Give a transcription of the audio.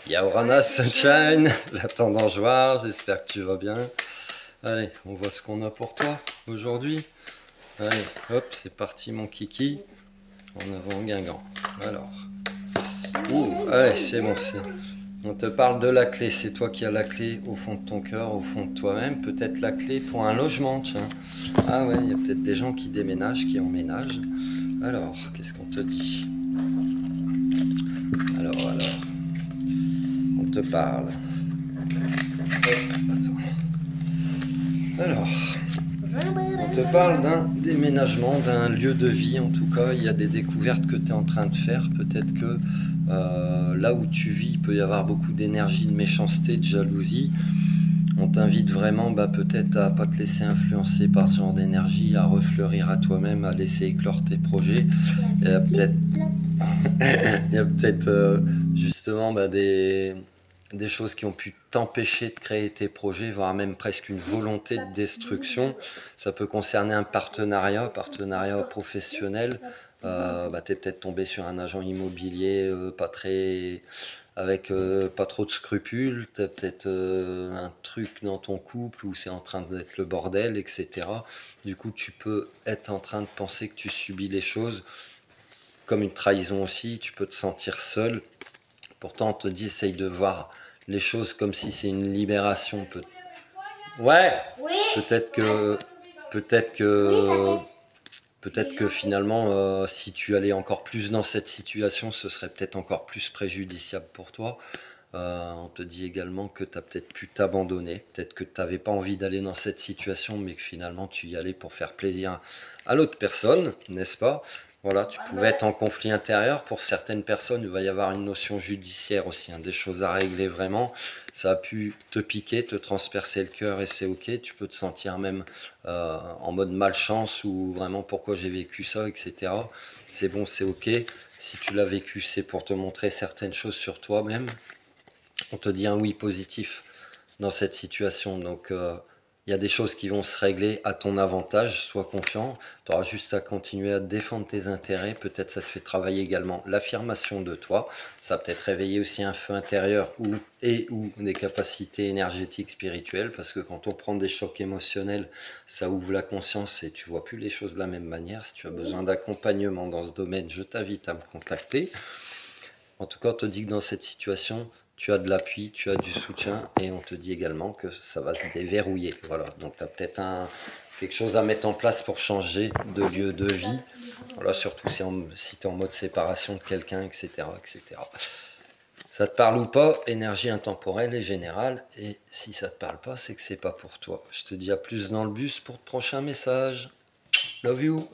Yaorana Sunshine, la tendance joie, j'espère que tu vas bien. Allez, on voit ce qu'on a pour toi aujourd'hui. Allez, hop, c'est parti mon kiki. En avant Guingamp. Alors. Allez, c'est bon, on te parle de la clé, c'est toi qui as la clé au fond de ton cœur, au fond de toi-même. Peut-être la clé pour un logement, tiens. Ah ouais, il y a peut-être des gens qui déménagent, qui emménagent. Alors, qu'est-ce qu'on te dit? Alors, on te parle. Hop, attends. Alors, on te parle d'un déménagement, d'un lieu de vie en tout cas. Il y a des découvertes que tu es en train de faire. Peut-être que là où tu vis, il peut y avoir beaucoup d'énergie, de méchanceté, de jalousie. On t'invite vraiment peut-être à pas te laisser influencer par ce genre d'énergie, à refleurir à toi-même, à laisser éclore tes projets. Il y a peut-être justement des choses qui ont pu t'empêcher de créer tes projets, voire même presque une volonté de destruction. Ça peut concerner un partenariat professionnel. Tu es peut-être tombé sur un agent immobilier avec pas trop de scrupules, tu as peut-être un truc dans ton couple où c'est en train d'être le bordel, etc. Du coup, tu peux être en train de penser que tu subis les choses comme une trahison aussi, tu peux te sentir seul. Pourtant, on te dit, essaye de voir les choses comme si c'est une libération. Ouais, peut-être que, peut-être que, peut-être que finalement, si tu allais encore plus dans cette situation, ce serait peut-être encore plus préjudiciable pour toi. On te dit également que tu as peut-être pu t'abandonner, peut-être que tu n'avais pas envie d'aller dans cette situation, mais que finalement tu y allais pour faire plaisir à l'autre personne, n'est-ce pas? Voilà, tu pouvais être en conflit intérieur. Pour certaines personnes, il va y avoir une notion judiciaire aussi, des choses à régler vraiment. Ça a pu te piquer, te transpercer le cœur et c'est ok. Tu peux te sentir même en mode malchance ou vraiment pourquoi j'ai vécu ça, etc. C'est bon, c'est ok. Si tu l'as vécu, c'est pour te montrer certaines choses sur toi-même. On te dit un oui positif dans cette situation. Donc, il y a des choses qui vont se régler à ton avantage. Sois confiant. Tu auras juste à continuer à défendre tes intérêts. Peut-être ça te fait travailler également l'affirmation de toi. Ça va peut-être réveiller aussi un feu intérieur ou des capacités énergétiques spirituelles. Parce que quand on prend des chocs émotionnels, ça ouvre la conscience et tu vois plus les choses de la même manière. Si tu as besoin d'accompagnement dans ce domaine, je t'invite à me contacter. En tout cas, on te dit que dans cette situation, tu as de l'appui, tu as du soutien et on te dit également que ça va se déverrouiller. Voilà, donc tu as peut-être quelque chose à mettre en place pour changer de lieu de vie. Voilà, surtout si tu es en mode séparation de quelqu'un, etc., etc. Ça te parle ou pas, énergie intemporelle et générale. Et si ça te parle pas, c'est que c'est pas pour toi. Je te dis à plus dans le bus pour le prochain message. Love you.